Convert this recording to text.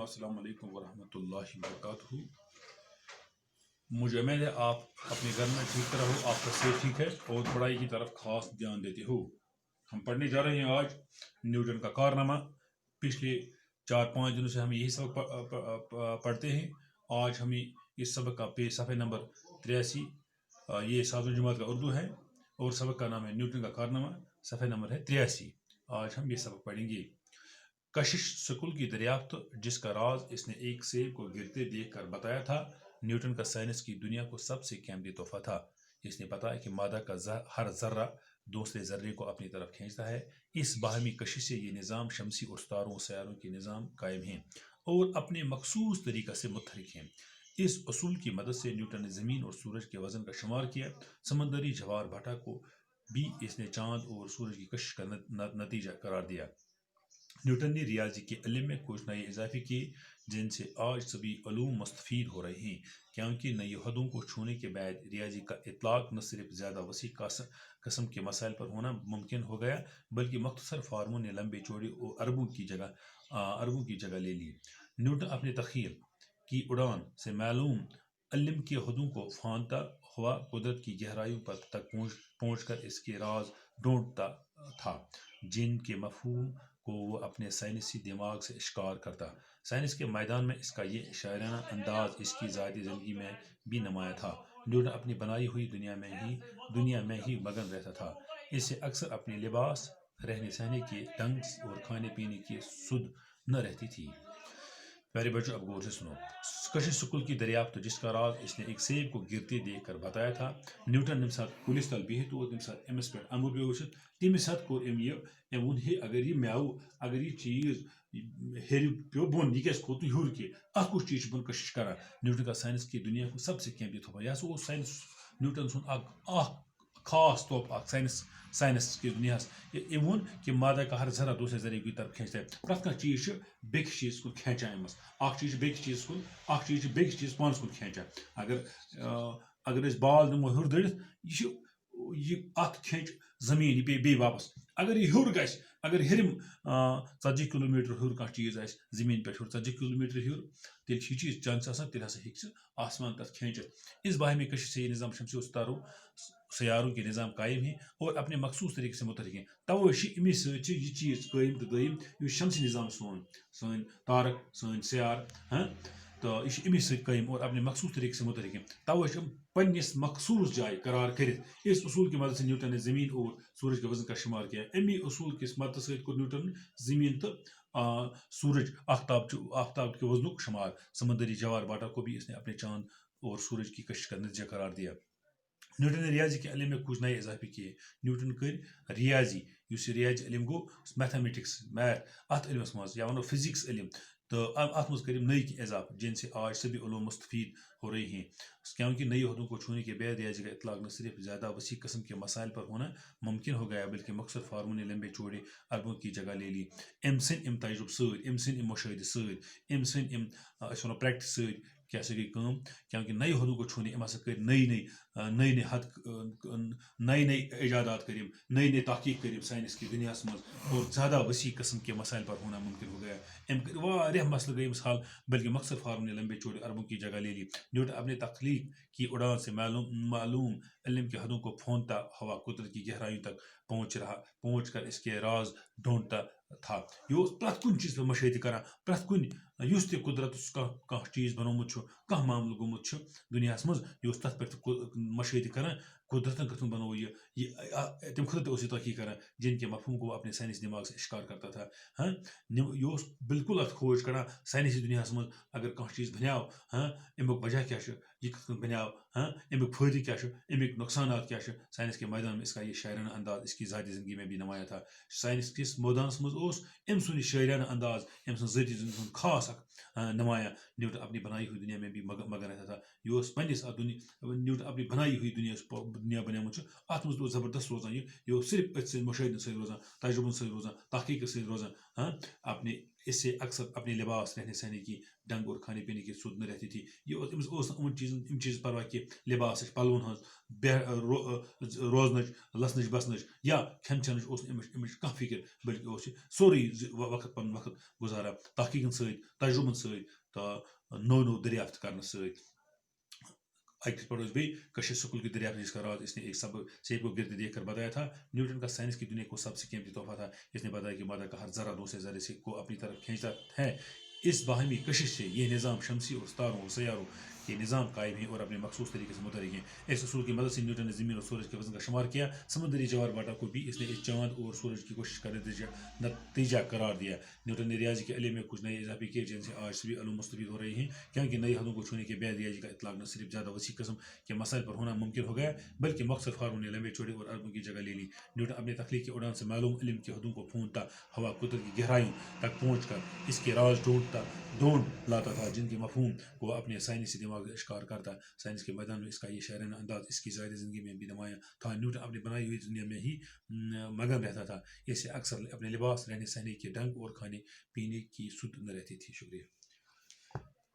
السلام علیکم ورحمۃ اللہ وبرکاتہ. مجھے امید ہے آپ اپنے گھر میں ٹھیک طرح ہو، آپ کا صحت ٹھیک ہے اور پڑھائی کی طرف خاص دھیان دیتے ہو. ہم پڑھنے جا رہے ہیں آج نیوٹن کا کارنامہ. پچھلے 4-5 دنوں سے ہم یہی سبق پڑھتے ہیں. آج ہمیں اس سبق کا صفحہ نمبر 83، یہ 7ویں جماعت کا اردو ہے اور سبق کا نام ہے نیوٹن کا کارنامہ، صفحہ نمبر ہے 83. آج ہم یہ سبق پڑھیں گے. کشش سکول کی دریافت جس کا راز اس نے ایک سیب کو گرتے دیکھ کر بتایا تھا، نیوٹن کا سائنس کی دنیا کو سب سے قیمتی تحفہ تھا. اس نے بتایا کہ مادہ کا ہر ذرہ دوسرے ذرے کو اپنی طرف کھینچتا ہے. اس باہمی کشش سے یہ نظام شمسی اور ستاروں و سیاروں کے نظام قائم ہیں اور اپنے مخصوص طریقہ سے متحرک ہیں. اس اصول کی مدد سے نیوٹن نے زمین اور سورج کے وزن کا شمار کیا. سمندری جوار بھاٹا کو بھی اس نے چاند اور سورج کی کشش کا نتیجہ قرار دیا. نیوٹن نے ریاضی کے علم میں کچھ نئے اضافے کیے جن سے آج سبھی علوم مستفید ہو رہے ہیں، کیونکہ نئی حدوں کو چھونے کے بعد ریاضی کا اطلاق نہ صرف زیادہ وسیع قسم کے مسائل پر ہونا ممکن ہو گیا بلکہ مختصر فارموں نے لمبے چوڑے اور اربوں کی جگہ لے لی. نیوٹن اپنے تخیل کی اڑان سے معلوم علم کی حدوں کو پھاندتا ہوا قدرت کی گہرائیوں تک پہنچ کر اس کے راز ڈھونڈتا تھا جن کے مفہوم کو وہ اپنے سائنسی دماغ سے اشکار کرتا. سائنس کے میدان میں اس کا یہ شاعرانہ انداز اس کی ذاتی زندگی میں بھی نمایاں تھا. نیوٹن اپنی بنائی ہوئی دنیا میں ہی مگن رہتا تھا. اسے اکثر اپنے لباس، رہنے سہنے کے ڈھنگ اور کھانے پینے کی سدھ نہ رہتی تھی. پیارے بچوں، اب غور سے سنو. کشش سکول کی دریافت جس کا راز اس نے ایک سیب کو گرتے دیکھ کر بتایا تھا. نیوٹن نم سات کلس تل بہت تم سات امس پہ انگور پہ وچھت تمہ سات کور ام وون ہے اگر یہ میو اگر یہ چیز ہیر پیو بون یہ کیس کھوت ہیور کی ات کس چیز بن کشش کران. نیوٹن کا سائنس کی دنیا کو سب سے قیمتی تحفہ، یہ سا سائنس نیوٹن سن خاص تحفہ سائنس کی دنیا ام وون کہ مادہ کا ہر ذرہ دوسرے ذرے کی طرف کھینچتا ہے. پرت کھانا چیز بیکس چیز کن کھینچان امس، اخ چیز بیکس چیز کن، اخ چیز بیکس چیز پانس کن کھینچان. اگر اس بال نمو ہیور دڑت یہ ات کھینچ زمین یہ پی واپس. اگر یہ ہیور گژھِ، اگر ہیرم 40 کلومیٹر ہیور کھانا چیز آسہِ زمین پہ 40 کلومیٹر ہیور تیل یہ چیز چانس آسان تیل ہسا ہیٚکہِ سُہ آسمان تک کھینچت. اس باہمی کشش سے یہ نظام شمسی و ستاروں سیاروں کے نظام قائم ہیں اور اپنے مخصوص طریقے سے متحرک ہیں. توے امی سۭتۍ یہ چیز قائم تو دائم یہ شمسی نظام سون تارک سون سیار تو یہ امی سۭتۍ قائم اور اپنے مخصوص طریقے سے متحرک ہیں. توے پنس مخصوص جائے قرار کرت. اس اصول کی مدد سے نیوٹن نے زمین اور سورج کے وزن کا شمار کیا. امی اصول کس مدد سے نیوٹن نے زمین تو سورج آفتاب کے وزنک شمار. سمندری جوار باٹا کو بھی اس نے اپنے چاند اور سورج کی کشش کا نتیجہ قرار دیا. نیوٹن نے ریاضی کے علم میں کچھ نئے اضافے کیے. نیوٹن کر ریاضی ریاضی علم گو میتھمیٹکس میتھ ات علمس مز یا ونو فزکس علم تو ات مز کریم نئی کی اضافہ جن سے آج سبھی علوم مستفید ہو رہی ہیں، کیونکہ نئی عہدوں کو چھونے کے بعد ریاضی کا اطلاق نہ صرف زیادہ وسیع قسم کے مسائل پر ہونا ممکن ہو گیا بلکہ مختصر فارموں نے لمبے چوڑے اربوں کی جگہ لے لی. ام سن ام تجربہ ست، ام سن ام مشاہدہ ست، ام سن ام پریکٹس ست کیا سا گئی کام، کیونکہ نئی حدوں کو چھونے ام ہسا کر نئی ایجادات کریم، نئی تحقیق کریم سائنس کی دنیا مز اور زیادہ وسیع قسم کے مسائل پر ہونا ممکن ہو گیا. ام کر واریاہ مسئلہ گئی مثال بلکہ مختصر فارم نے لمبے چوڑے اربوں کی جگہ لے لی. نیوٹن اپنے تخلیق کی اڑان سے معلوم علم کی حدوں کو پھاندتا ہوا قدرت کی گہرائیوں تک پہنچ کر اس کے راز ڈھونڈتا تھا. یہ پرت کن چیز پہ مشاہدہ کران، پرت کن اس تہ قدرت کھانا چیز بنومت کھانا معاملہ گومت دنیا مز یہ تر پہ مشاہدہ کران قدرتن کتن بنو یہ تم خود تہ تحقیق کران جن کے مفہوم کو وہ اپنے سائنسی دماغ سے اشکار کرتا تھا. یہ بالکل ات کھوج کڑان سائنسی دنیا مز اگر کھانا چیز بنیو امیک وجہ کیا یہ کت بنیو امیک فائدہ کیا امیک نقصانات کیا. سائنس کے میدان میں اس کا یہ شاعرانہ انداز اس کی ذاتی زندگی میں بھی نمایاں تھا. سائنس کس میدانس مز ام سن یہ شاعرانہ انداز ام سن ذاتی زندگی خاص نمایاں. نیوٹن اپنی بنائی ہوئی دنیا میں بھی مگن رہتا تھا. یہ پنس نیوٹن اپنی بنائی ہوئی دنیا بنیامت ات مز زبردست روزان یہ صرف ات مشاہدن سی روزان تجربن سی روزان تحقیق سی روزان ہاں اپنے اس سے اکثر اپنے لباس رہنے سہنے کی ڈنگ اور کھانے پینے کی سود نہ رہتی تھی یہ ان چیز پرواہ کہ لباس پلون ہز روزنچ لسنچ بسنچ یا کھین چینچ امچ کھانا فکر بلکہ سوری وقت پن وقت گزارا تحقیقن ست تجربن ست تو نو نو دریافت کرنے ست اکس پڑھو بیش سکول کی دریافت جس کا راز اس نے ایک سیب کو گرتے دیکھ کر بتایا تھا نیوٹن کا سائنس کی دنیا کو سب سے قیمتی تحفہ تھا اس نے بتایا کہ مادہ کا ہر ذرہ دوسرے ذرے سے کو اپنی طرف کھینچتا ہے اس باہمی کشش سے یہ نظام شمسی اور ستاروں اور سیاروں کے نظام قائم ہیں اور اپنے مخصوص طریقے سے متحرک ہیں اس اصول کی مدد سے نیوٹن نے زمین اور سورج کے وزن کا شمار کیا سمندری جوار باٹا کو بھی اس نے اس چاند اور سورج کی کوشش کا نتیجہ قرار دیا نیوٹن نے ریاضی کے علم میں کچھ نئے اضافے کیے جن سے آج سبھی علوم مستفید ہو رہے ہیں کیونکہ نئی حدوں کو چھونے کے بعد ریاضی کا اطلاق نہ صرف زیادہ وسیع قسم کے مسائل پر ہونا ممکن ہو گیا بلکہ مختصر فارموں نے لمبے چوڑے اور اربوں کی جگہ لے لی نیوٹن اپنے تخلیقی اڑان سے معلوم علم کی حدوں کو پھونتا ہوا قدرت کی گہرائیوں تک پہنچ کر اس کے راز ڈھونڈ لاتا تھا جن کے مفہوم کو اپنے سائنسی دماغ سے اشکار کرتا سائنس کے میدان میں اس کا یہ شاعرانہ انداز اس کی ظاہری زندگی میں بھی نمایاں تھا نیوٹن اپنی بنائی ہوئی دنیا میں ہی مگن رہتا تھا اسے اکثر اپنے لباس رہنے سہنے کے ڈنگ اور کھانے پینے کی سد نہ رہتی تھی شکریہ